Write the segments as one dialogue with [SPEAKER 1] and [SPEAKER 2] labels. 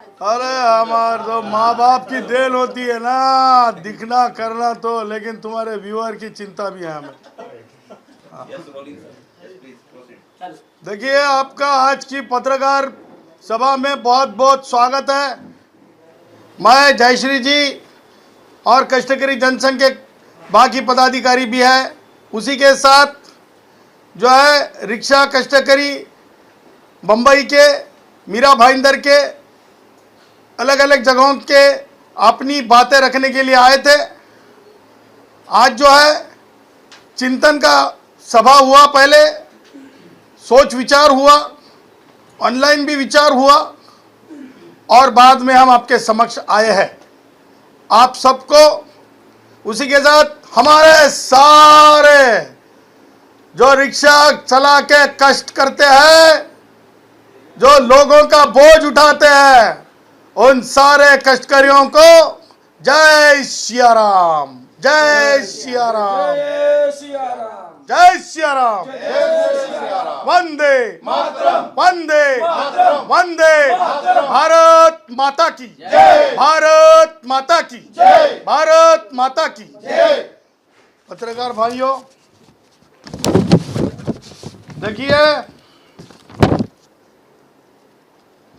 [SPEAKER 1] अरे हमारे तो माँ बाप की देन होती है ना, दिखना करना तो, लेकिन तुम्हारे व्यूअर की चिंता भी है हमें। देखिए, आपका आज की पत्रकार सभा में बहुत बहुत स्वागत है। मैं जयश्री जी और कष्टकरी जनसंघ के बाकी पदाधिकारी भी है, उसी के साथ जो है रिक्शा कष्टकरी बम्बई के, मीरा भाईंदर के, अलग अलग जगहों के अपनी बातें रखने के लिए आए थे। आज जो है चिंतन का सभा हुआ, पहले सोच विचार हुआ, ऑनलाइन भी विचार हुआ और बाद में हम आपके समक्ष आए हैं। आप सबको उसी के साथ हमारे सारे जो रिक्शा चला के कष्ट करते हैं, जो लोगों का बोझ उठाते हैं, उन सारे कष्टकरियों को जय सिया राम, जय सिया राम,
[SPEAKER 2] जय सिया राम,
[SPEAKER 1] जय सिया राम, वंदे वंदे वंदे, भारत माता की जय, भारत माता की जय, भारत माता की जय। पत्रकार भाइयों, देखिए,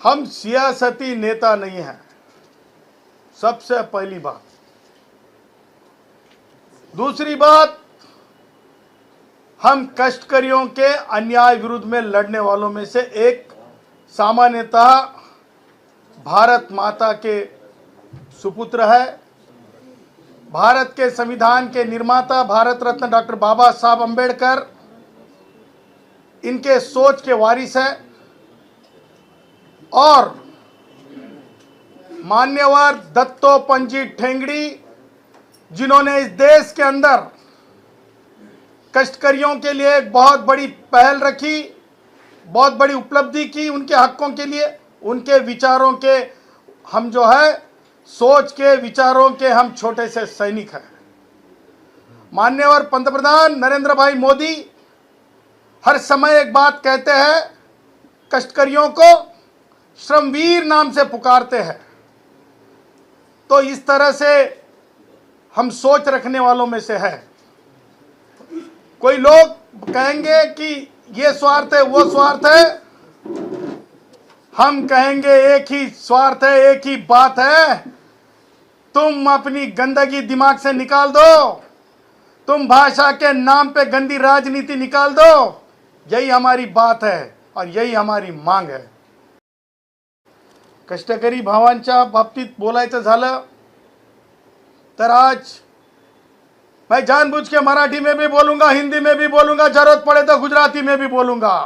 [SPEAKER 1] हम सियासती नेता नहीं हैं, सबसे पहली बात। दूसरी बात, हम कष्टकरियों के अन्याय विरुद्ध में लड़ने वालों में से एक सामान्यतः भारत माता के सुपुत्र है। भारत के संविधान के निर्माता भारत रत्न डॉक्टर बाबा साहब अंबेडकर इनके सोच के वारिस है और मान्यवर दत्तोपंजी ठेंगड़ी, जिन्होंने इस देश के अंदर कष्टकरियों के लिए एक बहुत बड़ी पहल रखी, बहुत बड़ी उपलब्धि की उनके हकों के लिए, उनके विचारों के हम जो है सोच के विचारों के हम छोटे से सैनिक हैं। मान्यवर पंतप्रधान नरेंद्र भाई मोदी हर समय एक बात कहते हैं, कष्टकरियों को श्रमवीर नाम से पुकारते हैं। तो इस तरह से हम सोच रखने वालों में से है। कोई लोग कहेंगे कि ये स्वार्थ है, वो स्वार्थ है, हम कहेंगे एक ही स्वार्थ है, एक ही बात है। तुम अपनी गंदगी दिमाग से निकाल दो, तुम भाषा के नाम पे गंदी राजनीति निकाल दो, यही हमारी बात है और यही हमारी मांग है। कष्टकरी भावांच्या बाबतीत बोलायचं झालं तर आज मैं जानबूझ के मराठी में भी बोलूंगा, हिंदी में भी बोलूंगा, जरूरत पड़े तो गुजराती में भी बोलूंगा,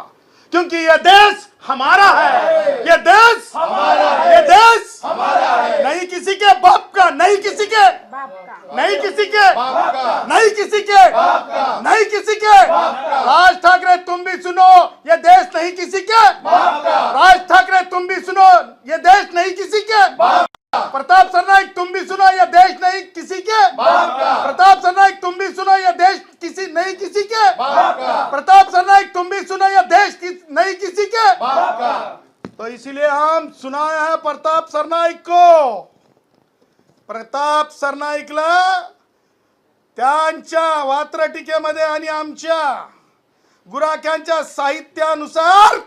[SPEAKER 1] क्योंकि यह देश हमारा है, यह देश हमारा है, यह देश हमारा है। नहीं किसी के बाप का, नहीं किसी के बाप का, नहीं किसी के बाप का, नहीं किसी के बाप का, नहीं किसी के बाप का। राज ठाकरे तुम भी सुनो, यह देश नहीं किसी के बाप का। राज ठाकरे तुम भी सुनो, यह देश नहीं किसी के बाप। प्रताप सरनाइक तुम भी सुनो, यह देश नहीं किसी के बाप का। प्रताप सरनाइक तुम भी सुनो, यह देश किसी नहीं किसी के बाप का। प्रताप सरनाइक तुम भी सुनो, यह देश नहीं किसी के बाप का। तो इसीलिए हम सुनाया है प्रताप सरनाइक को। प्रताप सरनाईकला त्यांच्या वात्रटिकेमध्ये आणि आमच्या गुराख्यांच्या साहित्यानुसार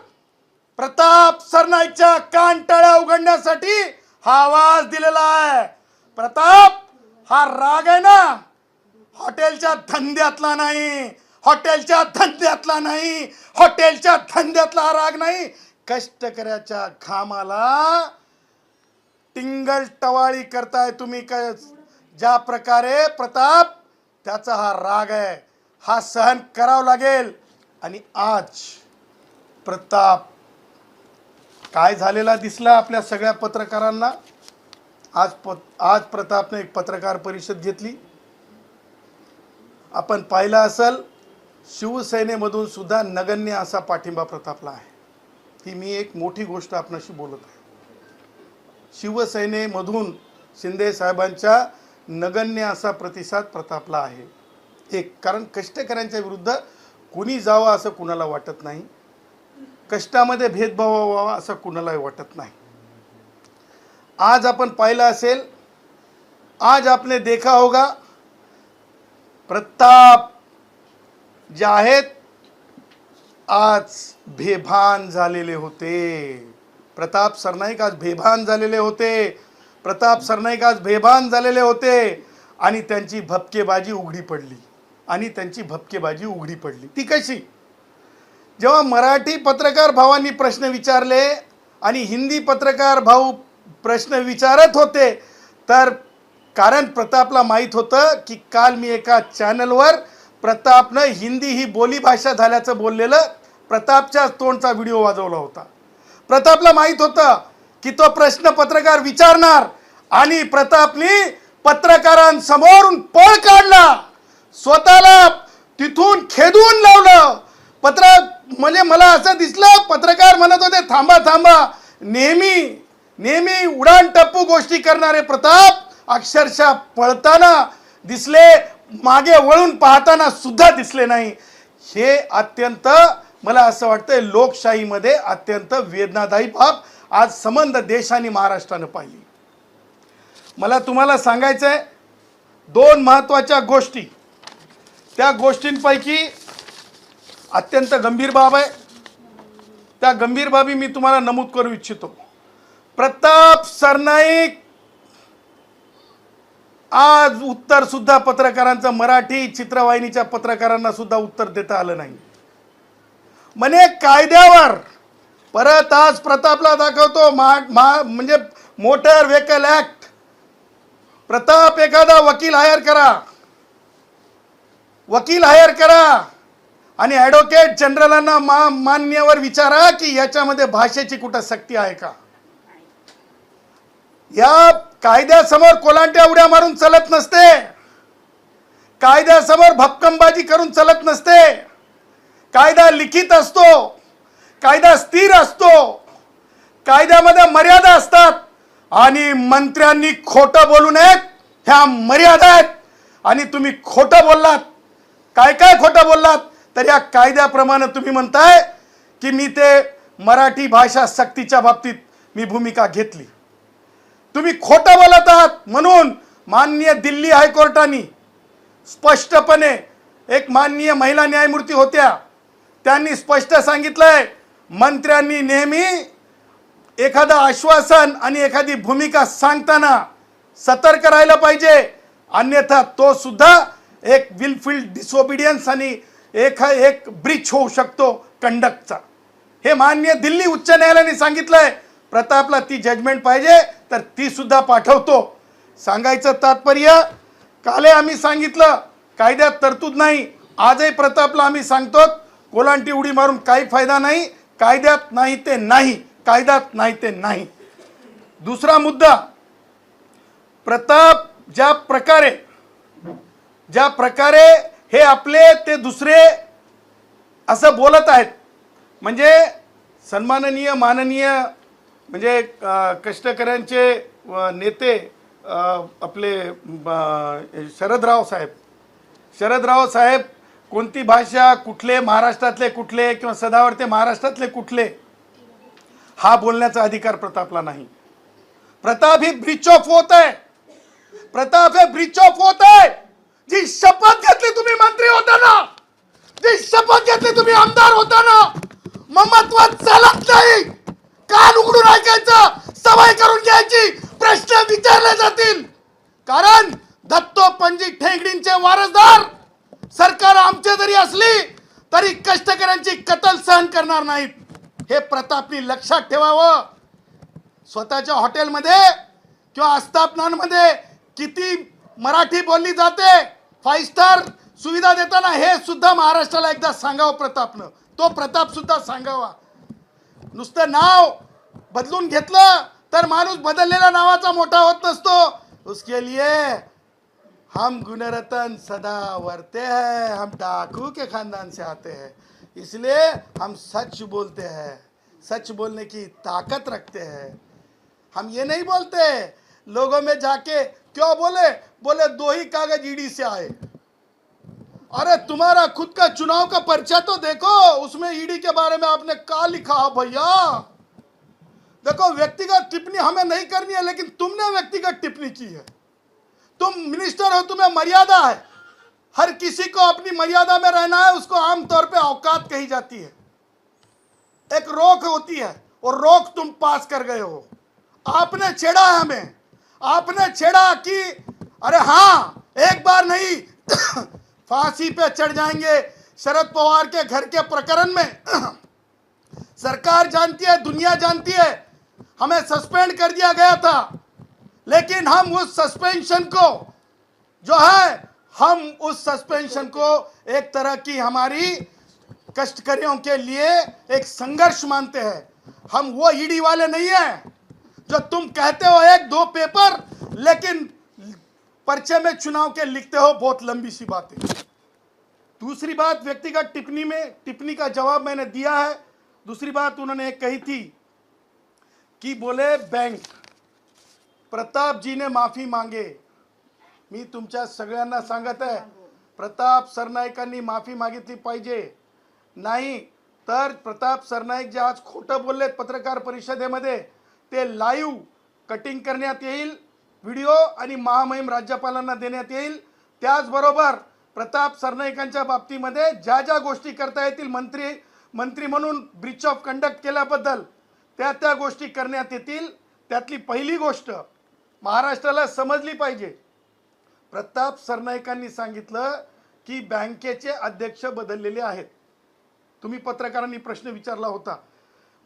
[SPEAKER 1] प्रताप सरनाईकच्या कानटळ्या उघडण्यासाठी हा आवाज दिलेला आहे। प्रताप हा राग आहे ना, हॉटेलच्या धंद्यातला नाही, हॉटेलच्या धंद्यातला नाही, हॉटेलच्या धंद्यातला हा राग नाही, कष्टकऱ्याच्या घामाला टिंगल टवाळी करताय तुम्ही। ज्या प्रकारे प्रताप, त्याचा हा राग आहे, हा सहन करावा लागेल। आणि आज प्रताप काय झालेला दिसला आपल्या सगळ्या पत्रकारांना। आज प्रतापने एक पत्रकार परिषद घेतली, आपण पाहिलं असेल, शिवसेनेमधून सुद्धा नगण्य असा पाठिंबा प्रतापला आहे। ही मी एक मोठी गोष्ट आपणाशी बोलत आहे। शिवसेनेमधून शिंदे साहेबांच्या नगण्य असा प्रतिसाद प्रतापला आहे। एक कारण कष्टकऱ्यांच्या विरुद्ध कोणी जावं असं कुणाला वाटत नाही, कष्टामध्ये भेदभाव व्हावा असं कुणालाही वाटत नाही। आज आपण पाहिलं असेल, आज आपने देखा होगा, प्रताप जे आहेत आज बेभान झालेले होते. प्रताप सरनाईक आज बेभान झालेले होते. प्रताप सरनाईक आज बेभान झालेले होते आणि त्यांची भपकेबाजी उघडी पडली. ती कशी? जेव्हा मराठी पत्रकार भावांनी प्रश्न विचारले आणि हिंदी पत्रकार भाऊ प्रश्न विचारत होते, तर कारण प्रतापला माहीत होतं की काल मी एका चॅनलवर प्रतापनं हिंदी ही बोलीभाषा झाल्याचं बोललेलं प्रतापच्या तोंडचा व्हिडिओ वाजवला होता. प्रतापला माहीत होतं की तो प्रश्न पत्रकार विचारणार आणि प्रतापने पत्रकारांसमोरून पळ काढला, स्वतःला तिथून खेदून लावलं. म्हणजे मला असं दिसलं, पत्रकार म्हणत होते थांबा थांबा, नेहमी उडान टप्पू गोष्टी करणारे प्रताप अक्षरशः पळताना दिसले, मागे वळून पाहताना सुद्धा दिसले नाही. हे अत्यंत, मला असं वाटतं, लोकशाहीमध्ये अत्यंत वेदनादायी बाब आज संबंध देशाने महाराष्ट्रानं पाहिली. मला तुम्हाला सांगायचं आहे 2 महत्त्वाच्या गोष्टी. त्या गोष्टींपैकी अत्यंत गंभीर बाब आहे. त्या गंभीर बाबी मी तुम्हाला नमूद करू इच्छितो. प्रताप सरनाईक आज उत्तर सुद्धा पत्रकारांचं, मराठी चित्रवाहिनीच्या पत्रकारांना सुद्धा उत्तर देता आलं नाही. म्हणे कायद्यावर परत आज प्रतापला दाखवतो म्हणजे मोटर व्हेकल ऍक्ट. प्रताप एखादा वकील हायर करा आणि ॲडव्होकेट जनरलांना मान्यवर विचारा की याच्यामध्ये भाषेची कुठं सक्ती आहे का. या कायद्यासमोर कोलांट्या उड्या मारून चलत नसते. कायद्यासमोर भक्कमबाजी करून चलत नसते. कायदा लिखित असतो, कायदा स्थिर असतो, कायद्यामध्ये मर्यादा असतात आणि मंत्र्यांनी खोटं बोलू नयेत ह्या मर्यादा आहेत. आणि तुम्ही खोटं बोललात, काय खोटं बोललात, तर या कायद्याप्रमाणे तुम्ही म्हणताय की मी ते मराठी भाषा सक्तीच्या बाबतीत मी भूमिका घेतली. तुम्ही खोटं बोलत आहात म्हणून माननीय दिल्ली हायकोर्टाने स्पष्टपणे, एक माननीय महिला न्यायमूर्ती होत्या, त्यांनी स्पष्ट सांगितलंय, मंत्र्यांनी नेहमी एखादं आश्वासन आणि एखादी भूमिका सांगताना सतर्क राहिलं पाहिजे, अन्यथा तो सुद्धा एक विलफुल डिसओबिडियन्स आणि एक ब्रीच होऊ शकतो कंडक्टचा. हे माननीय दिल्ली उच्च न्यायालयाने सांगितलंय. प्रतापला ती जजमेंट पाहिजे तर ती सुद्धा पाठवतो. सांगायचं तात्पर्य, काले आम्ही सांगितलं कायद्यात तरतूद नाही, आजही प्रतापला आम्ही सांगतो कोलांटी उडी मारून काही फायदा नाही. कायद्यात नाही ते नाही, कायद्यात नाही ते नाही. दुसरा मुद्दा, प्रताप ज्या प्रकारे हे आपले ते दुसरे असं बोलत आहेत, म्हणजे सन्माननीय माननीय म्हणजे कष्टकऱ्यांचे नेते आपले शरदराव साहेब कोणती भाषा, कुठले महाराष्ट्रातले कुठले किंवा सदावर्ते महाराष्ट्रातले कुठले, हा बोलण्याचा अधिकार प्रतापला नाही. प्रताप ही ब्रीच ऑफ होत आहे. प्रताप हे ब्रीच ऑफ होत आहे. जी शपथ घेतली तुम्ही मंत्री होताना, जी शपथ घेतली तुम्ही आमदार होताना, ममत्व चालत नाही. कान उघडून ऐकायचं, सवय करून घ्यायची, प्रश्न विचारले जातील. कारण दत्तोपंजी ठेंगडींचे वारसदार सरकार आमचे जरी असली तरी कष्टकऱ्यांची कत्तल सहन करणार नाहीत. हे प्रतापनी लक्षात ठेवावं. स्वतःच्या हॉटेलमध्ये किंवा आस्थापनांमध्ये किती मराठी बोलली जाते, 5 स्टार सुविधा देताना हे सुद्धा महाराष्ट्राला एकदा सांगावं प्रतापनं. तो प्रताप सुद्धा सांगावा. नुसतं नाव बदलून घेतलं तर माणूस बदललेल्या नावाचा मोठा होत नसतो. उसके लिए हम गुणरत्न सदा वरते हैं, हम डाकू के खानदान से आते हैं, इसलिए हम सच बोलते हैं, सच बोलने की ताकत रखते हैं. हम ये नहीं बोलते लोगों में जाके क्यों बोले 2 ही कागज ईडी से आए. अरे तुम्हारा खुद का चुनाव का पर्चा तो देखो, उसमें ईडी के बारे में आपने क्या लिखा है भैया. देखो व्यक्तिगत टिप्पणी हमें नहीं करनी है, लेकिन तुमने व्यक्तिगत टिप्पणी की है। तुम मिनिस्टर हो, तुम्हें मर्यादा है। हर किसी को अपनी मर्यादा में रहना है, उसको आमतौर पे औकात कही जाती है, एक रोक होती है, और रोक तुम पास कर गए हो। आपने छेड़ा है हमें, आपने छेड़ा कि अरे हाँ एक बार नहीं फांसी पे चढ़ जाएंगे शरद पवार के घर के प्रकरण में। सरकार जानती है, दुनिया जानती है, हमें सस्पेंड कर दिया गया था, लेकिन हम उस सस्पेंशन को जो है, हम उस सस्पेंशन को एक तरह की हमारी कष्टकरियों के लिए एक संघर्ष मानते हैं। हम वो ईडी वाले नहीं हैं जो तुम कहते हो एक दो पेपर, लेकिन पर्चे में चुनाव के लिखते हो बहुत लंबी सी बातें। दूसरी बात, व्यक्तिगत टिप्पणी का जवाब मैंने दिया है। दूसरी बात उन्होंने एक कही थी कि बोले बैंक प्रताप जी ने माफी मागे। मी तुमच्या सगळ्यांना सांगत आहे, प्रताप सरनाईकांनी माफी मागितली पाहिजे, नाही तर प्रताप सरनाईक जे आज खोटं बोललेत पत्रकार परिषदेमध्ये, ते लाईव्ह कटिंग करण्यात येईल व्हिडिओ आणि महामहिम राज्यपालांना देण्यात येईल। त्याचबरोबर प्रताप सरनाईकांच्या बाबतीमध्ये ज्या ज्या गोष्टी करता येतील, मंत्री म्हणून ब्रीच ऑफ कंडक्ट केल्याबद्दल त्या गोष्टी करण्यात येतील। त्यातली पहिली गोष्ट महाराष्ट्राला समजली पाहिजे, प्रताप सरनाईकांनी सांगितलं की बँकेचे अध्यक्ष बदललेले आहेत। तुम्ही पत्रकारांनी प्रश्न विचारला होता,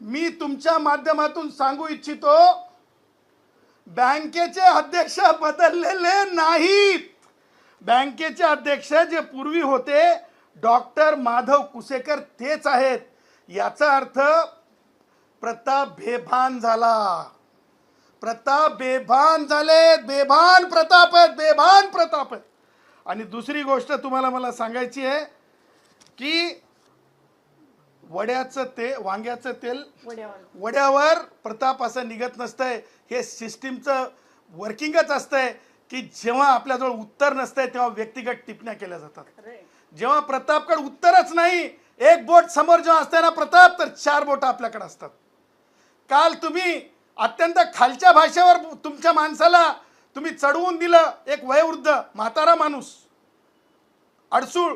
[SPEAKER 1] मी तुमच्या माध्यमातून सांगू इच्छितो, बँकेचे अध्यक्ष बदललेले नाहीत। बँकेचे अध्यक्ष जे पूर्वी होते डॉक्टर माधव कुसेकर तेच आहेत। याचा अर्थ प्रताप बेभान झाला, प्रताप बेभान झाले, बेभान प्रताप आहेत, बेभान प्रताप आहेत। आणि दुसरी गोष्ट तुम्हाला मला सांगायची आहे की वांग्याचं तेल वड्यावर प्रताप असं निघत नसतंय। हे सिस्टीमचं वर्किंगच असतंय की जेव्हा आपल्याजवळ उत्तर नसतंय तेव्हा व्यक्तिगत टिप्पण्या केल्या जातात। जेव्हा प्रतापकडे उत्तरच नाही, एक बोट समोर जेव्हा असते ना प्रताप, तर चार बोट आपल्याकडे असतात। काल तुम्ही अत्यंत खालच्या भाषेवर तुमच्या माणसाला तुम्ही चढवून दिलं, एक वयोवृद्ध म्हातारा माणूस अडसूळ,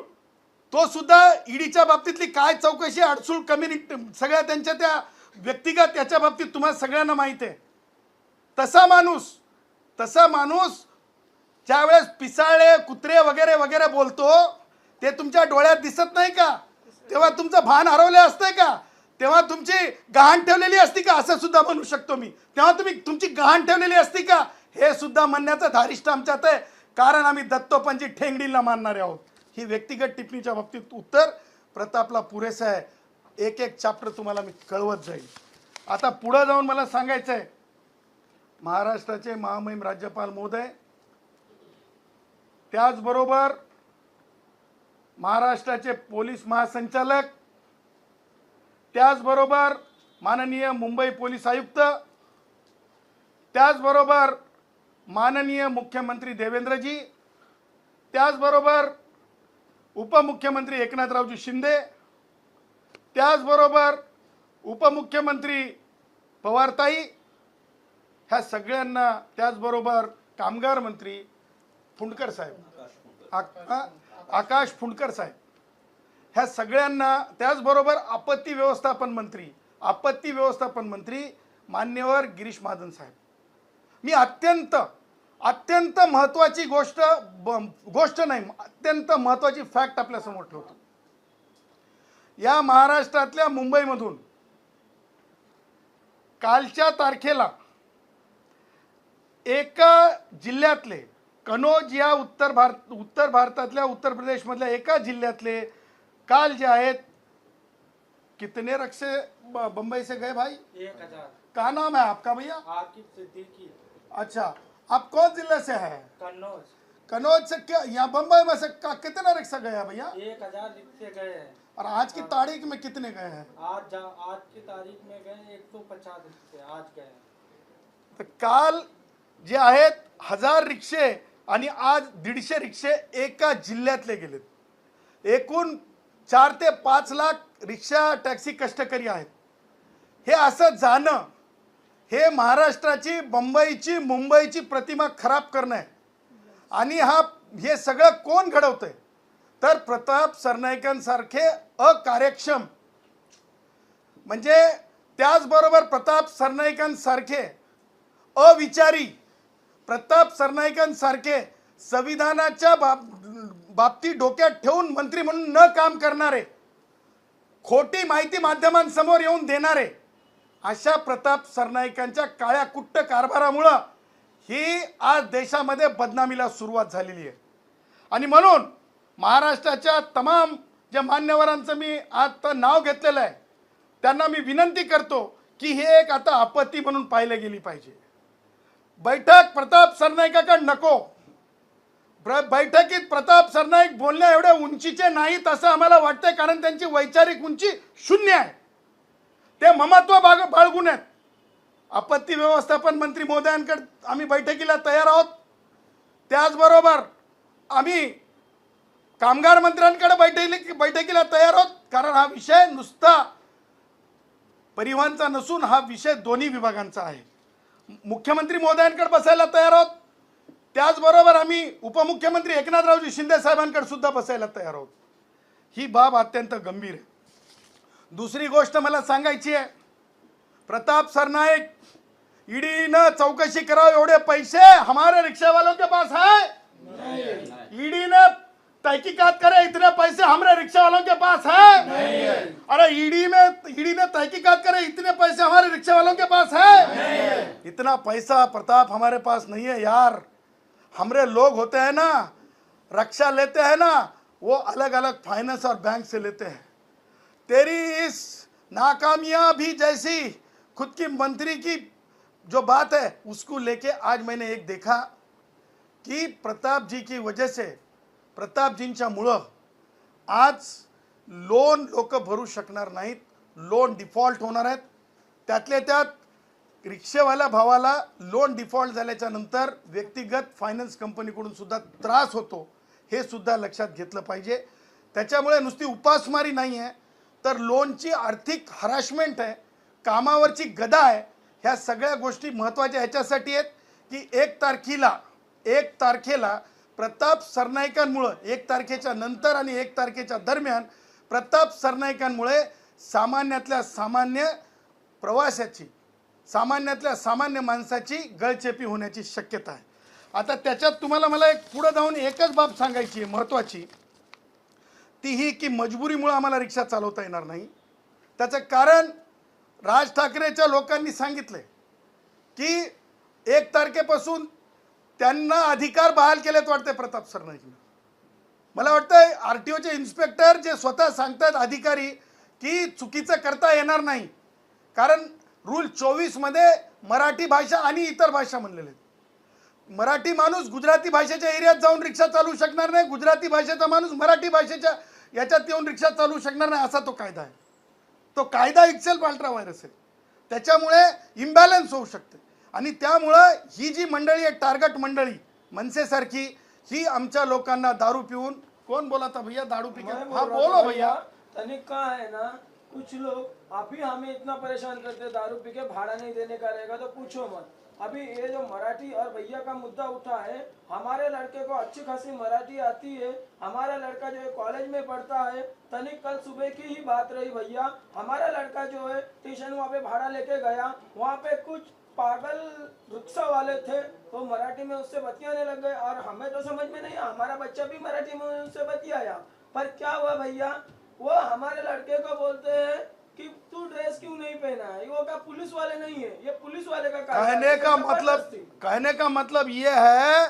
[SPEAKER 1] तो सुद्धा ईडीच्या बाबतीतली काय चौकशी, अडसूळ कम्युनिटी सगळ्या त्यांच्या त्या व्यक्तिगत याच्या बाबतीत तुम्हाला सगळ्यांना माहिती आहे। तसा माणूस ज्यावेळेस पिसाळे कुत्रे वगैरे वगैरे बोलतो, ते तुमच्या डोळ्यात दिसत नाही का? तेव्हा तुमचं भान हरवलं असतंय का? तेव्हा तुमची गहाण ठेवलेली असती का? असं सुद्धा म्हणू शकतो मी। तेव्हा तुमची गहाण ठेवलेली असती का? हे सुद्धा म्हणण्याचं धारिष्ट आमच्यात आहे, कारण आम्ही दत्तोपंची ठेंगडीला मानणारे आहोत। ही व्यक्तिगत टिप्पणीच्या बाबतीत उत्तर प्रतापला पुरेसं आहे। एक एक चॅप्टर तुम्हाला मी कळवत जाईल। आता पुढे जाऊन मला सांगायचं आहे, महाराष्ट्राचे महामहिम राज्यपाल महोदय, त्याचबरोबर महाराष्ट्राचे पोलीस महासंचालक, त्याचबरोबर माननीय मुंबई पोलीस आयुक्त, त्याचबरोबर माननीय मुख्यमंत्री देवेंद्रजी, त्याचबरोबर उपमुख्यमंत्री एकनाथरावजी शिंदे, त्याचबरोबर उपमुख्यमंत्री पवारताई, ह्या सगळ्यांना, त्याचबरोबर कामगार मंत्री फुंडकर साहेब, आकाश फुंडकर साहेब, ह्या सगळ्यांना, त्याचबरोबर आपत्ती व्यवस्थापन मंत्री मान्यवर गिरीश महाजन साहेब, मी अत्यंत महत्त्वाची गोष्ट नाही, अत्यंत महत्त्वाची फॅक्ट आपल्या समोर ठेवतो। या महाराष्ट्रातल्या मुंबईमधून कालच्या तारखेला एका जिल्ह्यातले, कनौज या उत्तर भारतातल्या उत्तर प्रदेशमधल्या एका जिल्ह्यातले काल जे आहेत, कितने रक्षे बंबई से गए भाई?
[SPEAKER 2] 1000।
[SPEAKER 1] क्या नाम है आपका भैया?
[SPEAKER 2] आकिब सिद्दीकी।
[SPEAKER 1] अच्छा, आप कौन जिले से है?
[SPEAKER 2] कन्नौज।
[SPEAKER 1] कनौज से क्या यहाँ बंबई में से कितना रिक्शा गया भैया?
[SPEAKER 2] 1000 रिक्शे गए हैं।
[SPEAKER 1] और आज की तारीख में कितने गए हैं?
[SPEAKER 2] आज की तारीख में गए 150 रिक्शे आज गए।
[SPEAKER 1] तर काल जे आहेत 1000 रिक्षे आणि आज 150 रिक्षे एका जिल्ह्यातले गेलेत। एकूण 4 ते 5 लाख रिक्षा टॅक्सी कष्टकरी आहेत। हे असं जाणं हे महाराष्ट्राची, बंबईची, मुंबईची प्रतिमा खराब करणं आहे. आणि हे सगळं कोण घडवतंय? तर प्रताप सरनाईकांसारखे अकार्यक्षम, म्हणजे त्याचबरोबर प्रताप सरनाईकांसारखे अविचारी, प्रताप सरनाईकांसारखे संविधानाच्या बाबतीत डोक्यात ठेवून मंत्री म्हणून न काम करणारे, खोटी माहिती माध्यमांसमोर येऊन देणारे, अशा प्रताप सरनाईकांच्या काळ्या कुट्ट कारभारामुळं ही आज देशामध्ये बदनामीला सुरुवात झालेली आहे. आणि म्हणून महाराष्ट्राच्या तमाम ज्या मान्यवरांचं मी आता नाव घेतलेलं आहे त्यांना मी विनंती करतो की हे एक आता आपत्ती म्हणून पाहिली गेली पाहिजे. बैठक प्रताप सरनाईकाकडे नको. बैठकीत प्रताप सरनाईक बोलण्या एवढे उंचीचे नाहीत असं आम्हाला वाटतंय, कारण त्यांची वैचारिक उंची शून्य आहे. ते ममत्व बाळगून आहेत. आपत्ती व्यवस्थापन मंत्री महोदयांकडे आम्ही बैठकीला तयार आहोत. त्याचबरोबर आम्ही कामगार मंत्र्यांकडे बैठकीला तयार आहोत, कारण हा विषय नुसता परिवहनचा नसून हा विषय दोन्ही विभागांचा आहे. मुख्यमंत्री महोदयांकडे बसायला तयार आहोत. त्याचबरोबर आम्ही उपमुख्यमंत्री एकनाथरावजी शिंदे साहेबांकडे सुद्धा बसायला तयार आहोत. ही बाब अत्यंत गंभीर आहे. दुसरी गोष्ट मला सांगायची आहे, प्रताप सरनाईक, ईडीनं चौकशी करावं एवढे पैसे हमारे रिक्शा वालों के पास है? ईडी ने तहकीकात करे इतने पैसे हमारे रिक्शा वालों के पास है? अरे ईडी ने तहकीकात करे इतने पैसे हमारे रिक्शा वालों के पास है? इतना पैसा प्रताप हमारे पास नहीं है यार. हमारे लोग होते हैं ना, रक्षा लेते हैं ना, वो अलग अलग फाइनेंस और बैंक से लेते हैं. तेरी इस नाकामयाबी जैसी खुद की मंत्री की जो बात है उसको लेके आज मैंने एक देखा कि प्रताप जी की वजह से, प्रताप जींच्यामुळं आज लोन लोक भरू शकणार नाहीत. लोन डिफॉल्ट होणार आहेत. त्यातल्या त्यात रिक्षेवाल्या भावाला लोन डिफॉल्ट झाल्याच्या नंतर व्यक्तिगत फायनान्स कंपनीकडून सुद्धा त्रास होतो. हे सुद्धा लक्षात घेतलं पाहिजे. त्याच्यामुळे नुसती उपासमारी नाही आहे, तर लोनची आर्थिक हरासमेंट आहे, कामावरची गदा आहे. ह्या सगळ्या गोष्टी महत्त्वाच्या ह्याच्यासाठी आहेत की एक तारखेला प्रताप सरनाईकांमुळे, 1 तारखेच्या नंतर आणि 1 तारखेच्या दरम्यान प्रताप सरनाईकांमुळे सामान्यातल्या सामान्य प्रवाशाची, सामान्यातल्या सामान्य माणसाची गळचेपी होण्याची शक्यता आहे. आता त्याच्यात तुम्हाला मला एक पुढे जाऊन एकच बाब सांगायची आहे महत्त्वाची, ती ही की मजबुरीमुळे आम्हाला रिक्षा चालवता येणार नाही. त्याचं कारण राज ठाकरेच्या लोकांनी सांगितले की 1 तारखेपासून त्यांना अधिकार बहाल केलेत वाटते प्रताप सरनाईकने. मला वाटतंय RTOचे इन्स्पेक्टर जे स्वतः सांगतात अधिकारी की चुकीचं करता येणार नाही, कारण रूल 24 मध्ये मराठी भाषा आणि इतर भाषा म्हणलेले आहेत. मराठी माणूस गुजराती भाषेच्या एरियात जाऊन रिक्षा चालवू शकणार नाही, गुजराती भाषेचा माणूस मराठी भाषेच्या याच्यात येऊन रिक्षा चालवू शकणार नाही, असा तो कायदा आहे. तो कायदा इक्सेल्फ अल्ट्रा व्हायरस आहे. त्याच्यामुळे इम्बॅलन्स होऊ शकते. आणि त्यामुळं ही जी मंडळी आहे, टार्गेट मंडळी मनसेसारखी, ही आमच्या लोकांना दारू पिऊन, कोण बोला था भैया दारू पी के? हाँ बोलो भैया.
[SPEAKER 2] तनिक कहा है ना, कुछ लोग अभी हमें इतना परेशान करते दारू पी के, भाड़ा नहीं देने का रहेगा तो पूछो मत. अभी ये जो मराठी और भैया का मुद्दा उठा है, हमारे लड़के को अच्छी खासी मराठी आती है. हमारा लड़का जो है कॉलेज में पढ़ता है. तनिक कल सुबह की ही बात रही भैया, हमारा लड़का जो है ट्यूशन वहाँ पे भाड़ा लेके गया, वहाँ पे कुछ पागल रिक्शा वाले थे, तो मराठी में उससे बतियाने लग गए. और हमें तो समझ में नहीं, हमारा बच्चा भी मराठी में उससे बतियाया. पर क्या हुआ भैया, वो हमारे लड़के को बोलते हैं कि तू ड्रेस क्यों नहीं पहना है. वो क्या पुलिस वाले नहीं है, ये पुलिस वाले का काम है.
[SPEAKER 1] कहने का मतलब ये है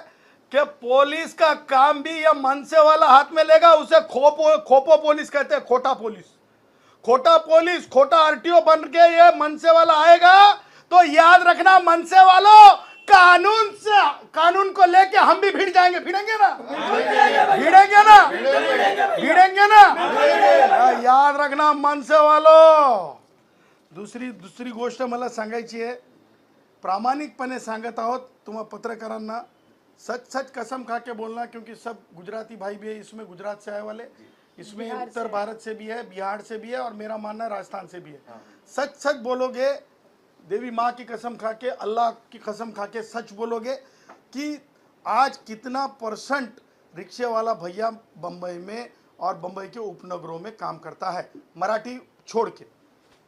[SPEAKER 1] कि पुलिस का काम भी ये मनसे वाला हाथ में लेगा. उसे खोपो पुलिस कहते हैं, खोटा पुलिस, खोटा RTO बन के ये मनसे वाला आएगा. तो याद रखना मनसे वालों, कानून को लेके हम भी भिड़ेंगे ना. याद रखना मनसे वालों. दुसरी गोष्ट मला सांगायची आहे, प्रामाणिकपणे सांगत आहोत तुम्हा पत्रकारांना, सच कसम खा के बोलना, क्योंकि सब गुजराती भाई भी है इसमें, गुजरात से आए वाले, इसमें उत्तर भारत से भी है, बिहार से भी है, और मेरा मानना राजस्थान से भी है. सच बोलोगे, देवी माँ की कसम खा के, अल्लाह की कसम खा के सच बोलोगे कि आज कितना % रिक्शे वाला भैया बम्बई में और बम्बई के उपनगरों में काम करता है मराठी छोड़ के?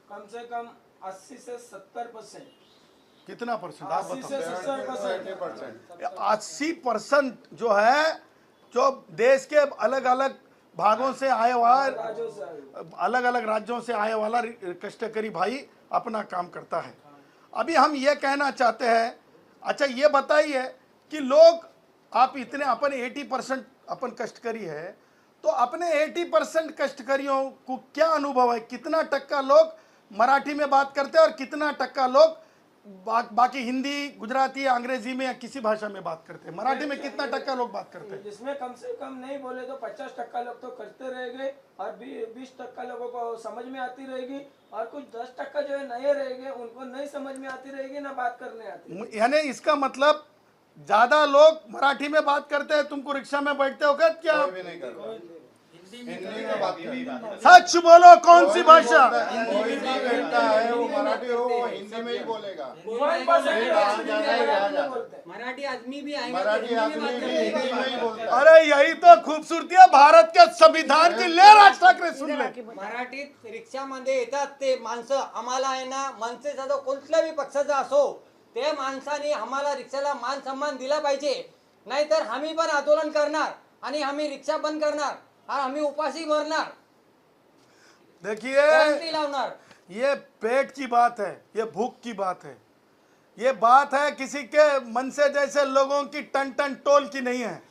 [SPEAKER 2] कम से कम 80 से 70%।
[SPEAKER 1] कितना %? आप
[SPEAKER 2] 80 से
[SPEAKER 1] बताओ।
[SPEAKER 2] 70%।
[SPEAKER 1] 80% जो है, जो देश के अलग अलग भागों से आए हुआ,
[SPEAKER 2] राज्यों से आए।
[SPEAKER 1] अलग अलग राज्यों से आए वाला कष्टकरी भाई अपना काम करता है। अभी हम ये कहना चाहते हैं, अच्छा ये बताइए कि लोग, आप इतने अपन 80% अपन कष्टकरी है, तो अपने 80% कष्टकरियों को क्या अनुभव है? कितना टक्का लोग मराठी में बात करते हैं और कितना टक्का लोग बाकी हिंदी, गुजराती, अंग्रेजी में या किसी भाषा में बात करते हैं? मराठी में कितना टक्का लोग बात करते हैं?
[SPEAKER 2] जिसमें कम से कम नहीं बोले तो 50% लोग तो करते रहेंगे और 20% लोगों को समझ में आती रहेगी, और कुछ 10% जो है नए रहेंगे, उनको नहीं समझ में आती रहेगी, ना बात करने आती।
[SPEAKER 1] यानी इसका मतलब ज्यादा लोग मराठी में बात करते हैं, तुमको रिक्शा में बैठते हो क्या?
[SPEAKER 3] हिंदी में बात करता
[SPEAKER 1] सच बोलो, कौन सी भाषा?
[SPEAKER 3] कोई भी बैठता है वो मराठी हो वो हिंदी में ही बोलेगा।
[SPEAKER 2] 1%
[SPEAKER 4] मराठी आदमी भी आएंगे
[SPEAKER 3] मराठी आदमी भी हिंदी में ही बोलता है।
[SPEAKER 1] अरे यही तो खूबसूरती है भारत के संविधान की। ले राज ठाकरे सुन ले।
[SPEAKER 4] मराठीत रिक्षामध्ये येतात ते माणसं, आम्हाला आहे ना, मनसेचा जो कुठल्याही पक्षाचा असो, ते माणसाने आम्हाला रिक्षाला मान सन्मान दिला पाहिजे, नाहीतर आम्ही पण आंदोलन करणार आणि आम्ही रिक्षा बंद करणार और आम्ही उपाशी मरणार,
[SPEAKER 1] देखिए,
[SPEAKER 4] क्रांती लावणार।
[SPEAKER 1] ये पेट की बात है, ये भूख की बात है, ये बात है किसी के मन से जैसे लोगों की टन टन टोल की नहीं है।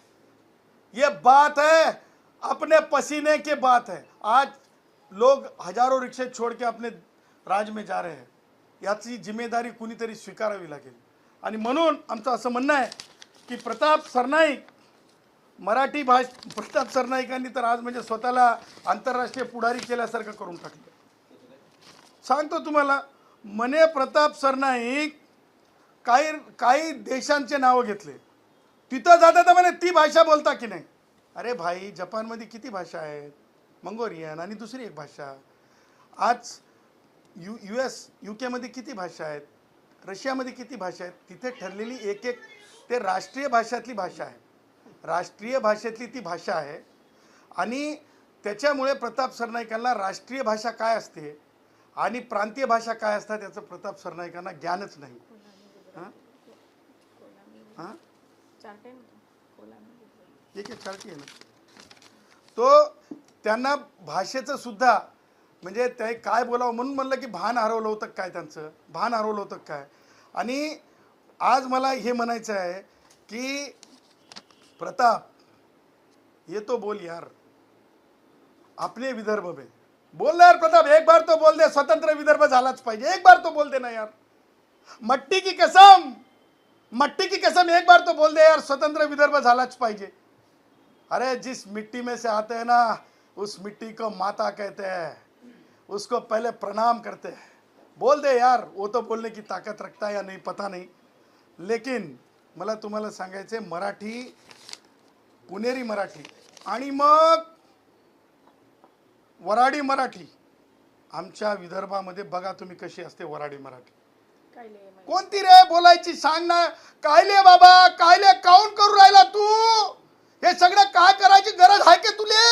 [SPEAKER 1] ये बात है अपने पसीने की बात है। आज लोग हजारों रिक्षे छोड़ के अपने राज्य में जा रहे हैं, याची जिम्मेदारी कुणीतरी स्वीकारावी लागेल। आणि म्हणून आमचं असं म्हणणं आहे की प्रताप सरनाईक, मराठी प्रताप सरनाईकांनी तर आज म्हणजे स्वतःला आंतरराष्ट्रीय पुढारी केल्यासारखं करून टाकलं। सांगतो तुम्हाला, मने प्रताप सरनाईक काही देशांचे नाव घेतले, तिथं जाता तर म्हणे ती भाषा बोलता की नाही? अरे भाई, जपानमध्ये किती भाषा आहेत? मंगोलियन आणि दुसरी एक भाषा। आज US UK मध्ये किती भाषा आहेत? रशियामध्ये किती भाषा आहेत? तिथे ठरलेली एक एक ते राष्ट्रीय भाषातली भाषा आहे, राष्ट्रीय भाषेतली ती भाषा आहे। आणि त्याच्यामुळे प्रताप सरनाईकांना राष्ट्रीय भाषा काय असते आणि प्रांतीय भाषा काय असतात याचं प्रताप सरनाईकांना ज्ञानच नाही। हां हां एक चार्टी आहे ना, तो त्यांना भाषेचं सुद्धा म्हणजे ते काय बोलावं म्हणून म्हणलं की भान हरवलं होतं काय, त्यांचं भान हरवलं होतं काय। आणि आज मला हे म्हणायचं आहे की प्रताप, ये तो बोल यार, अपने विदर्भ में बोल ना यार प्रताप, एक बार तो बोल दे, स्वतंत्र विदर्भ झालाच पाहिजे, एक बार तो बोल दे ना यार, मट्टी की कसम, मट्टी की कसम, एक बार तो बोल दे यार, स्वतंत्र विदर्भ झालाच पाहिजे। अरे जिस मिट्टी में से आते हैं ना, उस मिट्टी को माता कहते हैं, उसको पहले प्रणाम करते हैं। बोल दे यार, वो तो बोलने की ताकत रखता है या नहीं पता नहीं, लेकिन मला तुम्हाला सांगायचे, मराठी, पुणेरी मराठी आणि मग वराडी मराठी, आमच्या विदर्भामध्ये बघा तुम्ही कशी असते वराडी मराठी। कोणती रे बोलायची, सांग ना। कायले बाबा, कायले काऊन करू राहिला तू? हे सगळं काय करायची गरज आहे की तुले?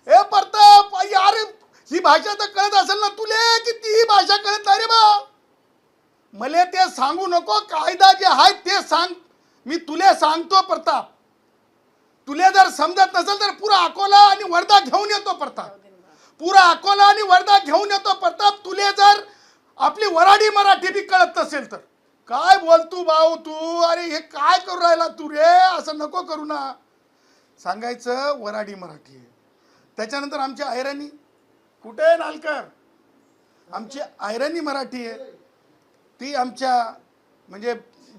[SPEAKER 1] हे प्रताप यार, ही भाषा तर कळत असेल ना तुले की ती भाषा कळत नाही रे बा? मले ते सांगू नको, कायदा जे आहे ते सांग। मी तुले सांगतो प्रताप, तुले जर समजत नसेल तर पुरा अकोला आणि वर्धा घेऊन येतो प्रताप, पुरा अकोला आणि वर्धा घेऊन येतो प्रताप। तुले जर आपली वराडी मराठी बी कळत नसेल तर काय बोलतू भाऊ तू? अरे हे काय करू राहिला तू रे? असं नको करू ना। सांगायचं वराडी मराठी आहे। त्याच्यानंतर आमची ऐराणी कुठे आहे नालकर? आमची ऐराणी मराठी आहे, ती आमच्या म्हणजे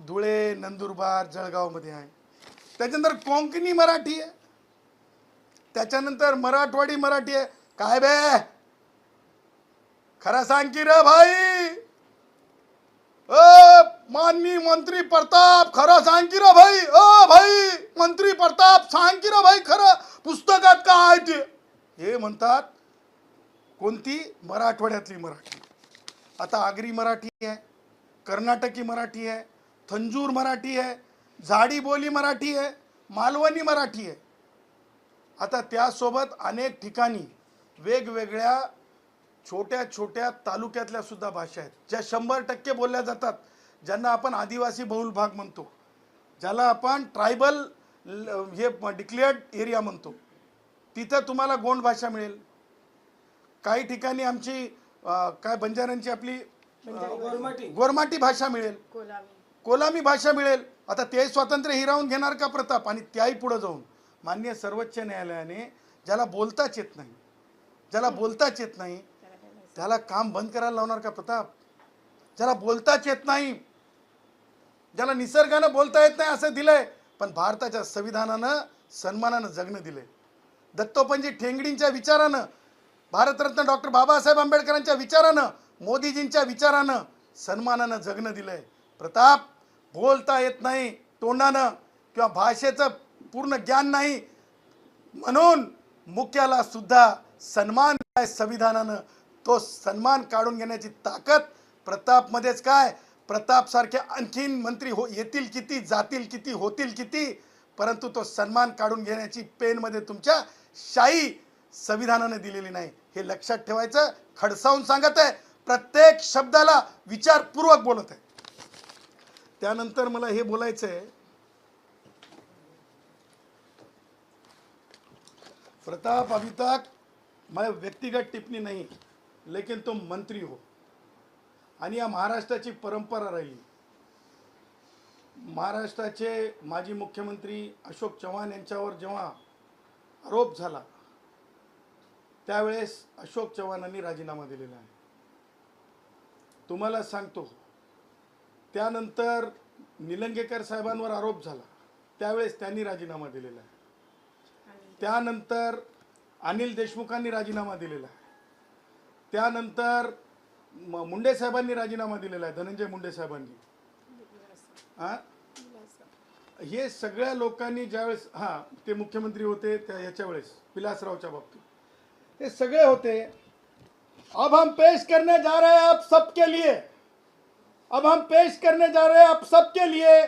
[SPEAKER 1] धुळे, नंदुरबार, जळगावमध्ये आहे। त्याच्यानंतर कोंकणी मराठी आहे, त्याच्यानंतर मराठवाडी मराठी आहे। काय बे, खरं सांग की रे भाई, माननीय मंत्री प्रताप, खरं सांग की रे भाई, भाई मंत्री प्रताप, सांग की रे भाई, खरं पुस्तकात काय आहे ते? हे म्हणतात कोणती? मराठवाड्यातली मराठी। आता आगरी मराठी आहे, कर्नाटकी मराठी आहे, थंजूर मराठी आहे, झाडी बोली मराठी आहे, मालवणी मराठी आहे. आता त्यासोबत अनेक ठिकाणी वेगवेगळ्या छोट्या छोट्या तालुक्यातल्या सुद्धा भाषा आहेत ज्या 100% बोलल्या जातात, ज्यांना आपण आदिवासी बहुल भाग म्हणतो, ज्याला आपण ट्रायबल हे डिक्लेअर्ड एरिया म्हणतो. तिथं तुम्हाला गोंड भाषा मिळेल. काही ठिकाणी आमची काय बंजारांची आपली गोरमाटी भाषा मिळेल, कोलामी भाषा मिळेल. आता ते स्वातंत्र्य हिरावून घेणार का प्रताप? आणि त्याही पुढे जाऊन माननीय सर्वोच्च न्यायालयाने ज्याला बोलताच येत नाही, त्याला काम बंद करायला लावणार का प्रताप? ज्याला बोलताच येत नाही, ज्याला निसर्गानं बोलता येत नाही असं दिलंय, पण भारताच्या संविधानानं सन्मानानं जगणं दिलंय. दत्तोपंत ठेंगडींच्या विचारानं, भारतरत्न डॉक्टर बाबासाहेब आंबेडकरांच्या विचारानं, मोदीजींच्या विचारानं सन्मानानं जगणं दिलंय. प्रताप, बोलता येत नाही तोंडानं किंवा भाषेचं पूर्ण ज्ञान नाही, म्हणून मुख्याला सुद्धा सन्मान काय संविधानानं, तो सन्मान काढून घेण्याची ताकद प्रतापमध्येच काय. प्रताप सारखे आणखीन मंत्री येतील किती, जातील किती, होतील किती, परंतु तो सन्मान काढून घेण्याची पेनमध्ये तुमच्या शाही संविधानाने दिलेली नाही. हे लक्षात ठेवायचं. खडसावून सांगत आहे, प्रत्येक शब्दाला विचारपूर्वक बोलत आहे. त्यानंतर मला हे बोलायचं आहे, प्रताप अभी तक मैं व्यक्तिगत टिप्पणी नहीं, लेकिन तुम मंत्री हो आणि या महाराष्ट्राची परंपरा राहिली. महाराष्ट्राचे माजी मुख्यमंत्री अशोक चव्हाण यांच्यावर जेव्हा आरोप झाला त्यावेळेस अशोक चव्हाणांनी राजीनामा दिलेला आहे. तुम्हाला सांगतो, त्यानंतर निलंगेकर साहेबांवर आरोप झाला त्यावेळेस त्यांनी राजीनामा दिलेला आहे. त्यानंतर अनिल देशमुखांनी राजीनामा दिलेला आहे. त्यानंतर मुंडे साहेबांनी राजीनामा दिलेला आहे, धनंजय मुंडे साहेबांनी. हे सगळ्या लोकांनी ज्यावेळेस ते मुख्यमंत्री होते त्या ह्याच्या वेळेस विलासरावच्या बाबतीत हे सगळे होते. अब हम पेश करने जा रहे हैं आप सबके लिए, अब हम पेश करने जा रहे हैं आप सबके लिए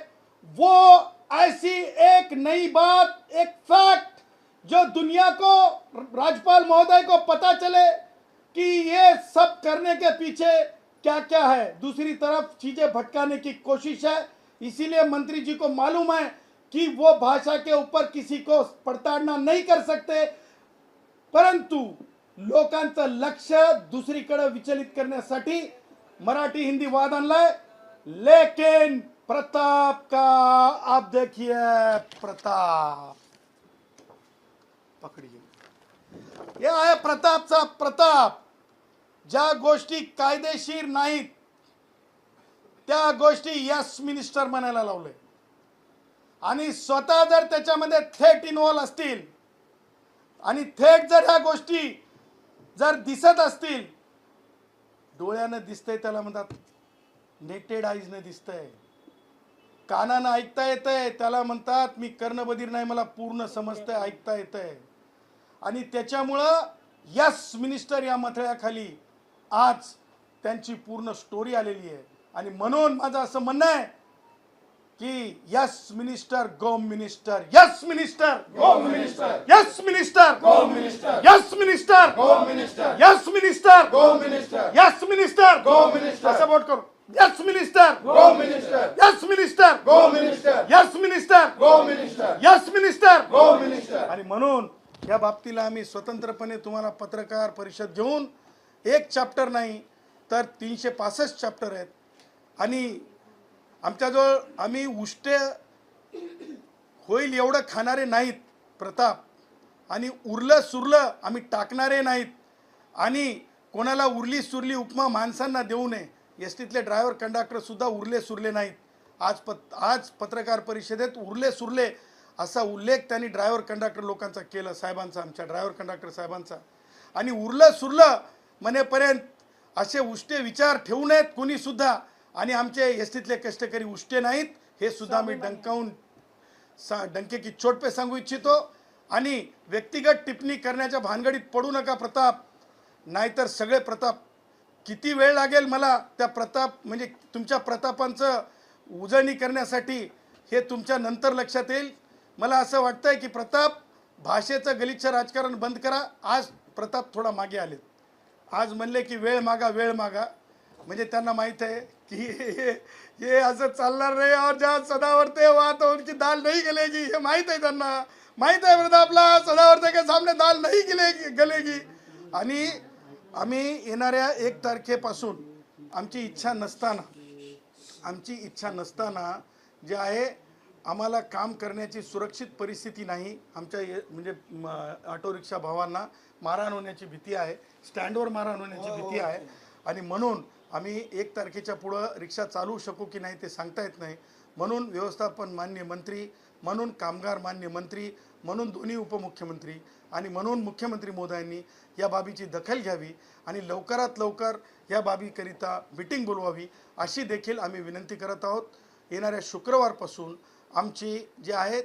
[SPEAKER 1] वो ऐसी एक नई बात, एक फैक्ट जो दुनिया को, राज्यपाल महोदय को पता चले कि ये सब करने के पीछे क्या क्या है. दूसरी तरफ चीजें भटकाने की कोशिश है. इसीलिए मंत्री जी को मालूम है कि वो भाषा के ऊपर किसी को पडताळना नहीं कर सकते, परंतु लोकांचं लक्ष दुसरीकडे विचलित करण्यासाठी मराठी हिंदी वाद आणलाय. लेकिन प्रताप का आप देखिए, प्रताप पकड़िए, ये आहे प्रतापचा प्रताप. ज्या गोष्टी कायदेशीर नाहीत त्या गोष्टी यस मिनिस्टर म्हणायला लावले आणि स्वतः जर त्याच्यामध्ये थेट इन्व्हॉल्व असतील आणि थेट जर ह्या गोष्टी जर दिसत असतील, डोळ्यानं दिसतंय त्याला म्हणतात नेटेड आईजनं दिसतंय, कानानं ऐकता येतंय त्याला म्हणतात मी कर्णबधीर नाही, मला पूर्ण समजतंय, ऐकता येतंय. आणि त्याच्यामुळं यस मिनिस्टर या मथळ्याखाली आज त्यांची पूर्ण स्टोरी आलेली आहे. आणि म्हणून माझं असं म्हणणं आहे की यस मिनिस्टर गो मिनिस्टर, यस मिनिस्टर गो मिनिस्टर, यस मिनिस्टर गो मिनिस्टर, यस मिनिस्टर गो मिनिस्टर, यस मिनिस्टर गो मिनिस्टर, यस मिनिस्टर गो मिनिस्टर. असं बोट करू, यस मिनिस्टर गो मिनिस्टर, यस मिनिस्टर गो मिनिस्टर, यस मिनिस्टर गो मिनिस्टर, यस मिनिस्टर गो मिनिस्टर. आणि म्हणून या बाबतीला आम्ही स्वतंत्रपणे तुम्हाला पत्रकार परिषद घेऊन एक चॅप्टर नाही तर 365 चॅप्टर आहेत. आणि आमच्याजवळ आम्ही उष्टे होईल एवढं खाणारे नाहीत प्रताप, आणि उरलं सुरलं आम्ही टाकणारे नाहीत, आणि कोणाला उरली सुरली उपमा माणसांना देऊ नये. एस टीतले ड्रायव्हर कंडक्टर सुद्धा उरले सुरले नाहीत. आज पत्रकार परिषदेत उरले सुरले असा उल्लेख त्यांनी ड्रायव्हर कंडक्टर लोकांचा केला, साहेबांचा, आमच्या ड्रायव्हर कंडक्टर साहेबांचा. आणि उरलं सुरलं म्हणेपर्यंत असे उष्टे विचार ठेवू नयेत कोणी सुद्धा. आणि आमचे एस टीतले कष्टकरी उष्टे नाहीत हे सुद्धा मी डंके की चोट पे सांगू इच्छितो. आणि व्यक्तिगत टिप्पणी करण्याच्या भानगडीत पडू नका प्रताप, नाहीतर सगळे प्रताप किती वेळ लागेल मला त्या प्रताप म्हणजे तुमच्या प्रतापांचं उजळणी करण्यासाठी हे तुमच्या नंतर लक्षात येईल. मला असं वाटतंय की प्रताप भाषेचं गलिच्छ राजकारण बंद करा. आज प्रताप थोडा मागे आलेत. आज म्हणले की वेळ मागा वेळ मागा, म्हणजे त्यांना माहीत आहे की हे असं चालणार नाही. और जहाँ सदावर्ते हुआ तो उनकी दाल नहीं गलेगी, हे माहीत आहे त्यांना. माहीत आहे प्रतापला सदावर्ते के सामने दाल नहीं गलेगी. आणि आम्ही येणाऱ्या 1 तारखेपासून आमची इच्छा नसताना जे आहे आम्हाला काम करण्याची सुरक्षित परिस्थिती नाही. आमच्या म्हणजे ऑटो रिक्षा भावांना मारहाण होण्याची भीती आहे, स्टँडवर मारहाण होण्याची भीती आहे. आणि म्हणून आम्ही 1 तारखेच्या पुढं रिक्षा चालवू शकू की नाही ते सांगता येत नाही. म्हणून व्यवस्थापन मान्य मंत्री, म्हणून कामगार मान्य मंत्री, म्हणून दोन्ही उपमुख्यमंत्री आणि म्हणून मुख्यमंत्री महोदयांनी या बाबीची दखल घ्यावी आणि लवकरात लवकर या बाबीकरिता मीटिंग बोलवावी अशी देखील आम्ही विनंती करत आहोत. येणाऱ्या शुक्रवारपासून आमची जे आहेत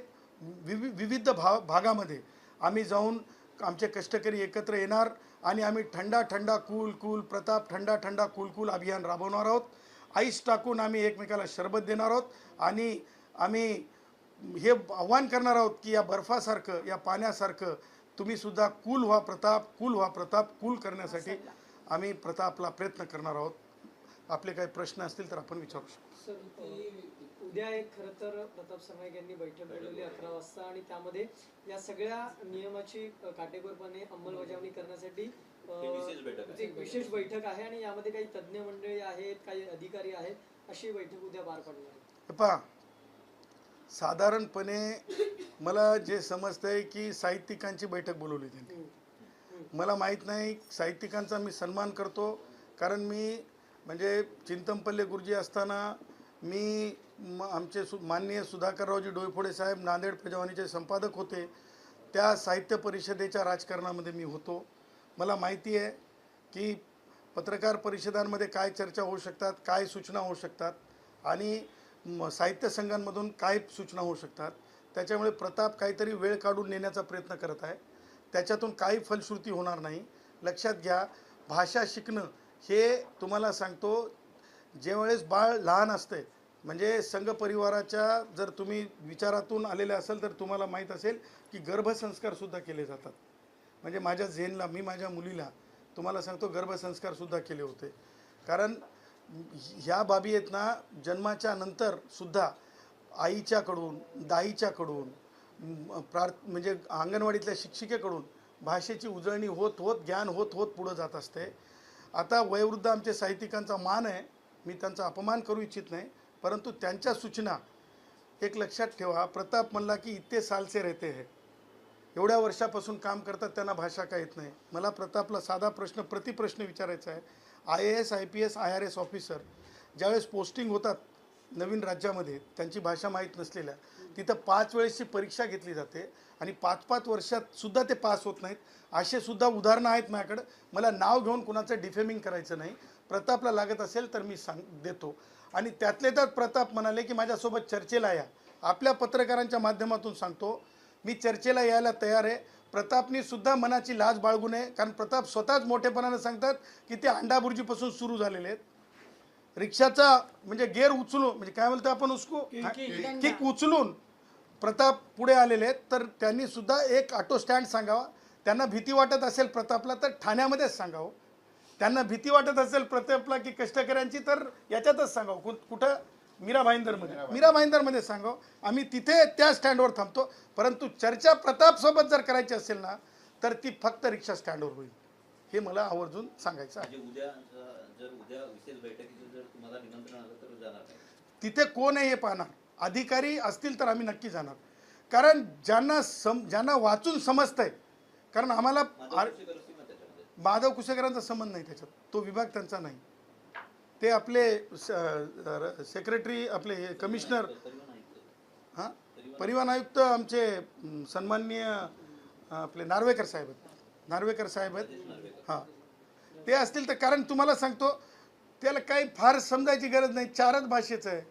[SPEAKER 1] विविध भागामध्ये आम्ही जाऊन आमचे कष्टकरी एकत्र येणार आणि आम्ही ठंडा कूल प्रताप ठंडा कूल अभियान राबवणार आहोत. आईस टाकून आम्ही एकमेकाला शरबत देणार आहोत आणि आम्ही हे आव्हान करणार आहोत की या बर्फासारखं या पाण्यासारखं तुम्ही सुद्धा कूल व्हा प्रताप कूल करण्यासाठी आम्ही प्रतापला प्रयत्न करणार आहोत. आपले काही प्रश्न असतील तर आपण विचारू शकतो.
[SPEAKER 5] सर, उद्या एक खरं तर प्रताप सरनाईक यांनी बैठक बोलवली 11 वाजता आणि त्यामध्ये या सगळ्या नियमाची काटेकोरपणे अंमलबजावणी करण्यासाठी एक विशेष बैठक आहे आणि यामध्ये काही तज्ज्ञ मंडळी आहेत, काही अधिकारी आहेत, अशी बैठक उद्या पार पडणार आहे.
[SPEAKER 1] पहा, साधारणपणे मला जे समजतंय की साहित्यिकांची बैठक बोलवली त्यांनी. मला माहीत नाही, साहित्यिकांचा मी सन्मान करतो कारण मी म्हणजे चिंतमपल्ले गुरुजी असताना मी आमचे माननीय सुधाकररावजी डोईफोडे साहेब नांदेड प्रजावाणीचे संपादक होते. त्या साहित्य परिषदेच्या राजकारणामध्ये मी होतो. मला माहिती आहे की पत्रकार परिषदांमध्ये काय चर्चा होऊ शकतात, काय सूचना होऊ शकतात आणि साहित्य संघांमधून काय सूचना होऊ शकतात. त्याच्यामुळे प्रताप काहीतरी वेळ काढून नेण्याचा प्रयत्न करत आहे. त्याच्यातून काही फलश्रुती होणार नाही. लक्षात घ्या, भाषा शिकणं हे तुम्हाला सांगतो, ज्यावेळेस बाळ लहान असते म्हणजे संघ परिवाराच्या जर तुम्ही विचारातून आलेले असेल तर तुम्हाला माहीत असेल की गर्भसंस्कारसुद्धा केले जातात. म्हणजे माझ्या झेनला, मी माझ्या मुलीला तुम्हाला सांगतो गर्भसंस्कारसुद्धा केले होते. कारण ह्या बाबी आहेत ना, जन्माच्या नंतर सुद्धा आईच्याकडून, दाईच्याकडून, म्हणजे अंगणवाडीतल्या शिक्षिकेकडून भाषेची उजळणी होत ज्ञान होत पुढं जात असते. आता वयोवृद्ध आमचे साहित्यिकांचा मान आहे, मी त्यांचा अपमान करू इच्छित नाही, परंतु त्यांच्या सूचना एक लक्षात ठेवा. प्रताप म्हणला की इतके साल से रहते हैं, एवढ्या वर्षापासून काम करतात, त्यांना भाषा का येत नाही. मला प्रतापला साधा प्रतिप्रश्न विचारायचा आहे. IAS IPS IRS ऑफिसर ज्यावेळेस पोस्टिंग होतात नवीन राज्यामध्ये, त्यांची भाषा माहीत नसलेल्या, तिथं 5 वेळेसची परीक्षा घेतली जाते आणि 5-5 वर्षात सुद्धा ते पास होत नाहीत. असे सुद्धा उदाहरणं आहेत माझ्याकडं. मला नाव घेऊन कुणाचं डिफेमिंग करायचं नाही. प्रतापला लागत असेल तर मी देतो. आणि त्यातले त्यात प्रताप म्हणाले की माझ्यासोबत चर्चेला या. आपल्या पत्रकारांच्या माध्यमातून सांगतो, मी चर्चेला यायला तयार आहे. प्रतापनी सुद्धा मनाची लाज बाळगू नये, कारण प्रताप स्वतःच मोठेपणाने सांगतात की ते अंडाबुर्जीपासून सुरू झालेले आहेत. रिक्षाचा म्हणजे गेअर उचलून, म्हणजे काय बोलतो आपण उसको, किक उचलून प्रताप पुढे आलेले आहेत. तर त्यांनी सुद्धा एक ऑटो स्टँड सांगावा. त्यांना भीती वाटत असेल प्रतापला तर ठाण्यामध्येच सांगावं. त्यांना भीती वाटत असेल प्रतापला की कष्टकऱ्यांची तर याच्यातच सांगावं. कुठं? मीरा भाईंदरमध्ये सांगावं. आम्ही तिथे त्या स्टँडवर थांबतो. परंतु चर्चा प्रतापसोबत जर करायची असेल ना तर ती फक्त रिक्षा स्टँडवर होईल, हे मला आवर्जून सांगायचं आहे.
[SPEAKER 6] उद्या विशेष बैठकीचं जर तुम्हाला निमंत्रण आलं तर जाणार?
[SPEAKER 1] तिथे कोण आहे हे पाहणार. अधिकारी असतील तर आम्ही नक्की जाणार. कारण ज्यांना वाचून समजतंय, कारण आम्हाला माधव कुशेकरांचा संबंध नाही त्याच्यात, तो विभाग त्यांचा नाही. ते आपले सेक्रेटरी, आपले कमिशनर, हां परिवहन आयुक्त आमचे सन्माननीय आपले नार्वेकर साहेब आहेत. हां, ते असतील तर, कारण तुम्हाला सांगतो त्याला काही फार समजायची गरज नाही. 4च भाषेचं आहे.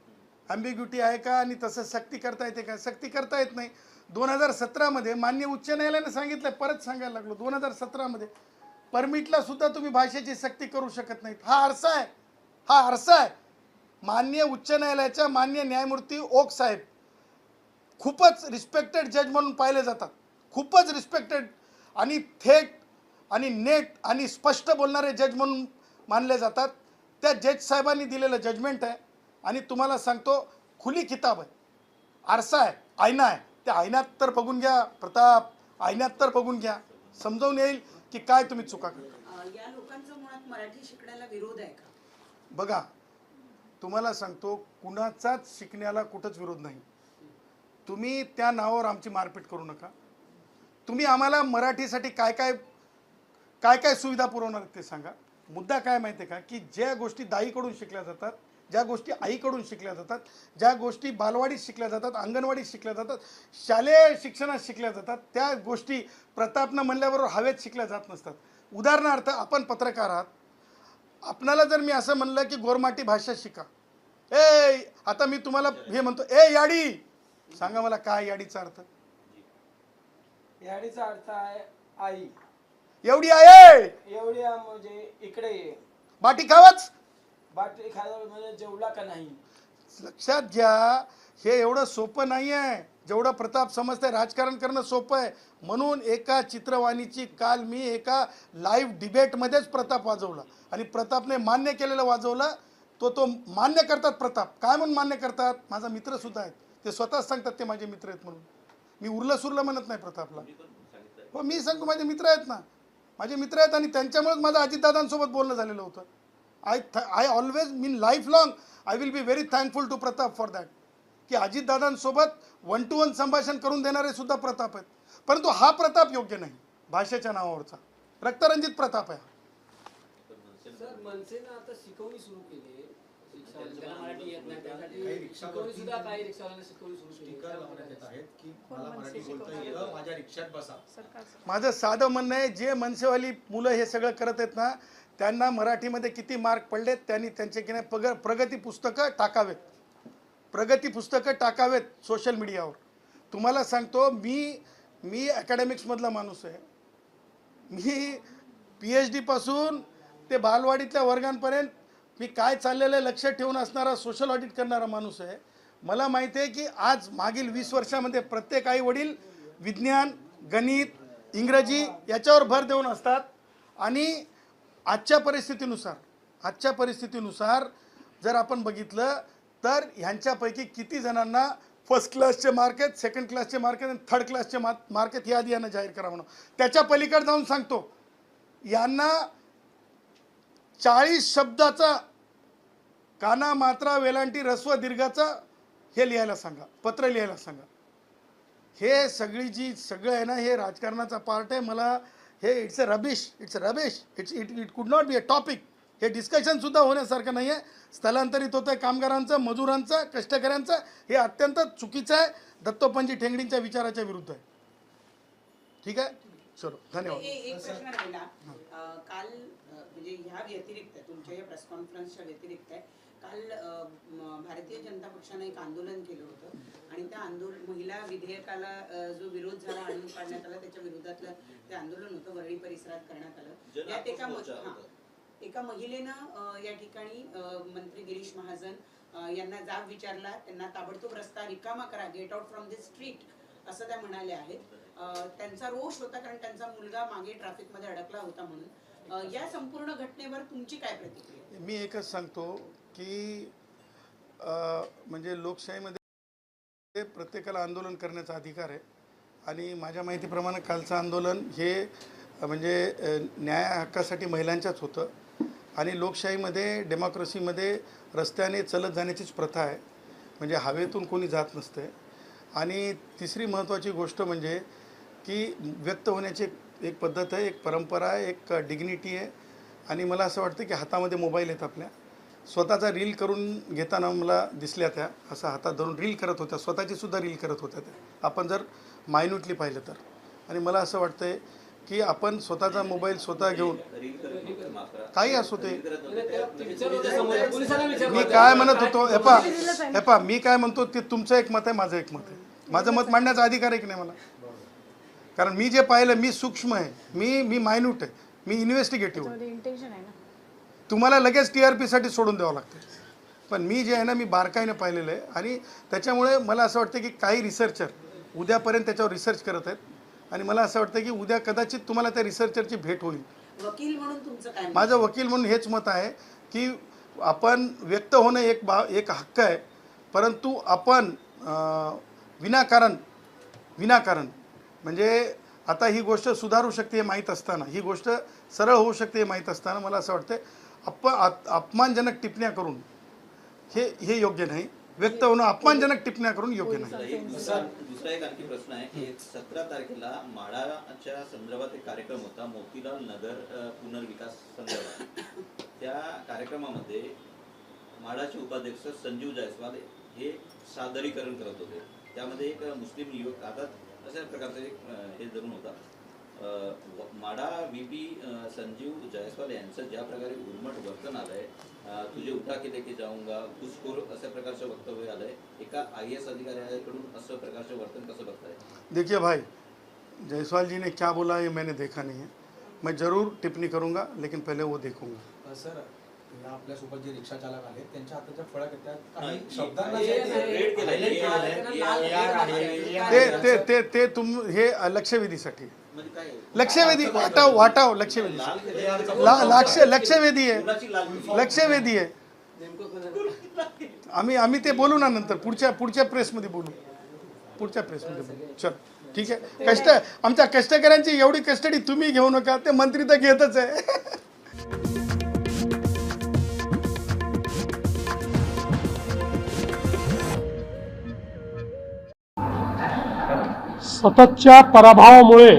[SPEAKER 1] ॲम्बिग्युटी आहे का आणि तसं सक्ती करता येते का? सक्ती करता येत नाही. 2017 मध्ये माननीय उच्च न्यायालयाने सांगितलं, परत सांगायला लागलो, 2017 मध्ये परमिटला सुद्धा तुम्ही भाषेची सक्ती करू शकत नाहीत. हा आरसा आहे, हा आरसा आहे. माननीय उच्च न्यायालयाच्या माननीय न्यायमूर्ती ओक साहेब खूपच रिस्पेक्टेड जज म्हणून पाहिले जातात, खूपच रिस्पेक्टेड आणि थेट आणि नेट आणि स्पष्ट बोलणारे जज म्हणून मानले जातात. त्या जज साहेबांनी दिलेलं जजमेंट आहे आणि तुम्हाला सांगतो खुली किताब आहे, आरसा आहे, आयना आहे. त्या आयनात तर बघून घ्या प्रताप, आयनात तर बघून घ्या, समजावून येईल की काय तुम्ही चुका करता.
[SPEAKER 7] या लोकांचा मुळात मराठी शिकण्याला विरोध आहे का?
[SPEAKER 1] बघा तुम्हाला सांगतो कुणाचाच शिकण्याला कुठंच विरोध नाही. तुम्ही त्या नावावर आमची मारपीट करू नका. तुम्ही आम्हाला मराठीसाठी काय काय सुविधा पुरवणार ते सांगा. मुद्दा काय माहिती आहे का, की ज्या गोष्टी दाईकडून शिकल्या जातात, ज्या गोष्टी आईकडून शिकल्या जातात, ज्या गोष्टी बालवाडीत शिकल्या जातात, अंगणवाडीत शिकल्या जातात, शालेय शिक्षणात शिकल्या जातात, त्या गोष्टी प्रतापनं म्हणल्याबरोबर हवेत शिकल्या जात नसतात. उदाहरणार्थ आपण पत्रकार आहात, आपणाला जर मी असं म्हणलं की गोरमाटी भाषा शिका, आता मी तुम्हाला हे म्हणतो याडी, सांगा मला काय याडीचा अर्थ.
[SPEAKER 2] याडीचा अर्थ आहे आई.
[SPEAKER 1] एवढी आहे,
[SPEAKER 2] एवढी म्हणजे इकडे ये,
[SPEAKER 1] बाटी खावाच.
[SPEAKER 2] बाटली खायला म्हणजे जेवला का नाही.
[SPEAKER 1] लक्षात घ्या, हे एवढं सोपं नाही आहे जेवढं प्रताप समजतंय. राजकारण करणं सोपं आहे. म्हणून एका चित्रवाणीची काल मी एका लाईव्ह डिबेटमध्येच प्रताप वाजवला आणि प्रतापने मान्य केलेलं वाजवलं. तो मान्य करतात. प्रताप काय म्हणून मान्य करतात, माझा मित्र सुद्धा आहेत, ते स्वतःच सांगतात ते माझे मित्र आहेत म्हणून. मी उरलं सुरलं म्हणत नाही प्रतापला. हो मी सांगतो माझे मित्र आहेत ना, माझे मित्र आहेत आणि त्यांच्यामुळेच माझं अजितदादांसोबत बोलणं झालेलं होतं. I always mean life long I will be very thankful to Pratap for that, की अजितदादांसोबत 1 to 1 संभाषण करून देणारे सुद्धा प्रताप आहेत. परंतु हा प्रताप योग्य नाही, भाषेच्या नावावरचा रक्तरंजित प्रताप आहे.
[SPEAKER 8] सर मनसेनं आता शिकवणी सुरू केली, ज्यांना मराठी येत नाही त्यासाठी शिकवणी सुद्धा काही रिक्षावाल्यांना शिकवणी सुरू केली.
[SPEAKER 3] माझ्या रिक्षात बसा.
[SPEAKER 1] माझं साधं म्हणणं आहे, जे मनसेवाली मुलं हे सगळं करत आहेत ना, त्यांना मराठीमध्ये किती मार्क पडलेत त्यांनी त्यांचे की नाही प्रगती पुस्तकं टाकावेत, प्रगती पुस्तकं टाकावेत सोशल मीडियावर. तुम्हाला सांगतो मी अकॅडमिक्समधला माणूस आहे. मी PhD पासून ते बालवाडीतल्या वर्गांपर्यंत मी काय चाललेलं आहे लक्ष ठेवून असणारा सोशल ऑडिट करणारा माणूस आहे. मला माहिती आहे की आज मागील 20 वर्षामध्ये प्रत्येक आई वडील विज्ञान, गणित, इंग्रजी याच्यावर भर देऊन असतात आणि आजच्या परिस्थितीनुसार जर आपण बघितलं तर ह्यांच्यापैकी किती जणांना फर्स्ट क्लासचे मार्क आहेत, सेकंड क्लासचे मार्क आहेत आणि थर्ड क्लासचे मार्क आहेत, ही आधी यांना जाहीर करा म्हणून. त्याच्या पलीकडे जाऊन सांगतो, यांना 40 शब्दाचा काना मात्रा वेलांटी रस्व दीर्घाचा हे लिहायला सांगा, पत्र लिहायला सांगा. हे सगळं आहे ना, हे राजकारणाचा पार्ट आहे. मला हे इट्स रबिश, इट कुड नॉट बी अ टॉपिक. हे डिस्कशनसुद्धा होण्यासारखं नाही आहे. स्थलांतरित होतं आहे कामगारांचं, मजुरांचं, कष्टकऱ्यांचं, हे अत्यंत चुकीचं आहे. दत्तोपंत ठेंगडींच्या विचाराच्या विरुद्ध आहे. ठीक आहे, चलो धन्यवाद.
[SPEAKER 7] एक प्रश्न राहिला. काल म्हणजे ह्या व्यतिरिक्त तुमच्या या प्रेस कॉन्फरन्सच्या व्यतिरिक्त काल भारतीय जनता पक्षाने एक आंदोलन केलं होतं आणि त्या महिला विधेयकाला जो विरोध झाला, आणून काढण्यात आला, त्याच्या विरोधातलं ते आंदोलन होतं, वरळी परिसरात करण्यात आलं. यात एका महिलेनं या ठिकाणी मंत्री गिरीश महाजन यांना जाब विचारला, त्यांना ताबडतोब रस्ता रिकामा करा, get out from this street असं त्या म्हणाल्या आहेत. त्यांचा रोष होता कारण त्यांचा मुलगा मागे ट्रॅफिकमध्ये अडकला होता म्हणून. या संपूर्ण घटनेवर तुमची काय प्रतिक्रिया?
[SPEAKER 1] मी एकच सांगतो की म्हणजे लोकशाहीमध्ये प्रत्येकाला आंदोलन करण्याचा अधिकार आहे आणि माझ्या माहितीप्रमाणे कालचं आंदोलन हे म्हणजे न्याय हक्कासाठी महिलांच्याच होतं आणि लोकशाहीमध्ये, डेमोक्रेसीमध्ये रस्त्याने चलत जाण्याचीच प्रथा आहे, म्हणजे हवेतून कोणी जात नसते. आणि तिसरी महत्त्वाची गोष्ट म्हणजे की व्यक्त होण्याची एक पद्धत आहे, एक परंपरा आहे, एक डिग्निटी आहे. आणि मला असं वाटतं की हातामध्ये मोबाईल आहेत आपल्या, स्वतःचा रील करून घेताना मला दिसल्या त्या, असं हातात धरून रील करत होत्या, स्वतःची सुद्धा रील करत होत्या त्या, आपण जर मायन्यूटली पाहिलं तर. आणि मला असं वाटतं आहे की आपण स्वतःचा मोबाईल स्वतः घेऊन काही असू ते, मी काय म्हणत होतो हेपा मी काय म्हणतो ते तुमचं एक मत आहे, माझं एक मत आहे. माझं मत मांडण्याचा अधिकार आहे की नाही मला, कारण मी जे पाहिलं, मी सूक्ष्म आहे, मी मायन्यूट आहे. मी इन्व्हेस्टिगेटिव्ह
[SPEAKER 9] त्याच्यामध्ये इंटेन्शन आहे ना.
[SPEAKER 1] तुम्हाला लगेच TRP साठी सोडून द्यावं लागतं, पण मी जे आहे ना मी बारकाईनं पाहिलेलं आहे आणि त्याच्यामुळे मला असं वाटतं की काही रिसर्चर उद्यापर्यंत त्याच्यावर रिसर्च करत आहेत आणि मला असं वाटतं की उद्या कदाचित तुम्हाला त्या रिसर्चरची भेट होईल.
[SPEAKER 7] वकील म्हणून तुमचं काय मत?
[SPEAKER 1] माझं वकील म्हणून हेच मत आहे की आपण व्यक्त होणं एक हक्क आहे, परंतु आपण विनाकारण म्हणजे आता ही गोष्ट सुधारू शकते हे माहीत असताना, ही गोष्ट सरळ होऊ शकते हे माहीत असताना मला असं वाटतं अपमानजनक टिप्पण्या करून हे योग्य नाही. व्यक्त होणं अपमानजनक टिप्पण्या करून योग्य नाही.
[SPEAKER 6] दुसरा एक आणखी प्रश्न आहे की 17 तारखेला माडाच्या संदर्भात एक कार्यक्रम होता, मोतीलाल नगर पुनर्विकास संदर्भात. त्या कार्यक्रमामध्ये माडाचे उपाध्यक्ष संजीव जायस्वाल हे सादरीकरण करत होते. त्यामध्ये एक मुस्लिम युवक आता अशा प्रकारचा एक हे धरून होता. माडा VP संजीव जायस्वाल यांचं ज्या प्रकारे उर्मट वर्तन आलंय, तुझे उठा के लेके जाऊंगा, घुसखोर अशा प्रकारचं वक्तव्य आलंय. एका IAS अधिकाऱ्याकडून असं प्रकारचं वर्तन कसं बघताय?
[SPEAKER 1] देखिए भाई, जायसवाल जी ने क्या बोला ये मैंने देखा नहीं है. मैं ज़रूर टिप्पणी करूँगा, लेकिन पहले वो देखूंगा.
[SPEAKER 10] सर, आपल्यासोबत जे रिक्षा चालक आले त्यांच्या हाताच्या फळ्या घेतात काही
[SPEAKER 6] नाही,
[SPEAKER 10] शब्दांना
[SPEAKER 6] रेड केलं.
[SPEAKER 1] ते तुम हे लक्षवेधीसाठी
[SPEAKER 6] म्हणजे काय
[SPEAKER 1] लक्षवेधी वाटाव लक्षवेधी लक्षवेधी आहे,
[SPEAKER 6] कुणाची लाल
[SPEAKER 1] लक्षवेधी आहे. आम्ही ते बोलू ना नंतर, पुढच्या प्रेसमध्ये बोलू, पुढच्या प्रेसमध्ये बोलू. चल ठीक आहे. आमच्या कष्टकऱ्यांची एवढी कस्टडी तुम्ही घेऊ नका, ते मंत्री तर घेतच आहे.
[SPEAKER 11] सततच्या पराभवामुळे